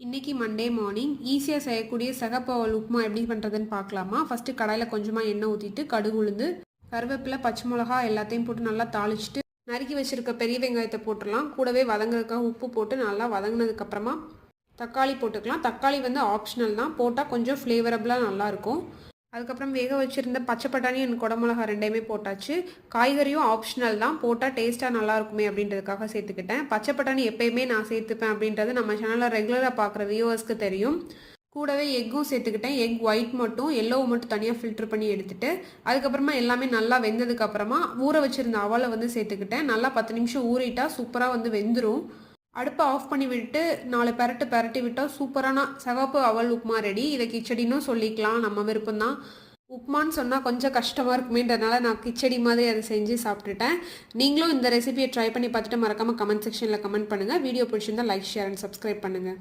இன்றைக்கி Monday morning ஈஸியாக செய்யக்கூடிய சிகப்பு அவல் உப்புமா எப்படி பண்ணுறதுன்னு பார்க்கலாமா. ஃபஸ்ட்டு கடாயில் கொஞ்சமாக எண்ணெய் ஊற்றிட்டு கடுகு உளுந்து கருவேப்பிலை பச்சை மிளகா எல்லாத்தையும் போட்டு நல்லா தாளிச்சிட்டு நறுக்கி வச்சுருக்க பெரிய வெங்காயத்தை போட்டுடலாம். கூடவே வதங்குறதுக்காக உப்பு போட்டு நல்லா வதங்கினதுக்கப்புறமா தக்காளி போட்டுக்கலாம். தக்காளி வந்து ஆப்ஷனல் தான், போட்டால் கொஞ்சம் ஃப்ளேவரபுளாக நல்லாயிருக்கும். அதுக்கப்புறம் வேக வச்சுருந்த பச்சை பட்டாணி அண்ட் குடமிளகா ரெண்டையுமே போட்டாச்சு. காய்கறியும் ஆப்ஷனல் தான், போட்டால் டேஸ்ட்டாக நல்லா இருக்குமே அப்படின்றதுக்காக சேர்த்துக்கிட்டேன். பச்சை பட்டாணி எப்பயுமே நான் சேர்த்துப்பேன் அப்படின்றது நம்ம சேனலில் ரெகுலராக பார்க்குற வியூவர்ஸ்க்கு தெரியும். கூடவே எக்கும் சேர்த்துக்கிட்டேன். எக் ஒயிட் மட்டும், எல்லோவை மட்டும் தனியாக ஃபில்ட்ரு பண்ணி எடுத்துகிட்டு அதுக்கப்புறமா எல்லாமே நல்லா வெந்ததுக்கப்புறமா ஊற வச்சுருந்த அவலை வந்து சேர்த்துக்கிட்டேன். நல்லா 10 நிமிஷம் ஊறிட்டா சூப்பராக வந்து வெந்துடும். அடுப்பை ஆஃப் பண்ணி விட்டு 4 பெரட்டி விட்டால் சூப்பரான சிவப்பு அவல் உப்புமா ரெடி. இதை கிச்சடினும் சொல்லிக்கலாம், நம்ம விருப்பம்தான். உப்புமான்னு சொன்னால் கொஞ்சம் கஷ்டமாக இருக்குமேன்றதுனால நான் கிச்சடி மாதிரி அதை செஞ்சு சாப்பிட்டுட்டேன். நீங்களும் இந்த ரெசிபியை ட்ரை பண்ணி பார்த்துட்டு மறக்காமல் கமெண்ட் செக்ஷனில் கமெண்ட் பண்ணுங்கள். வீடியோ பிடிச்சிருந்தால் லைக், ஷேர் அண்ட் சப்ஸ்கிரைப் பண்ணுங்கள்.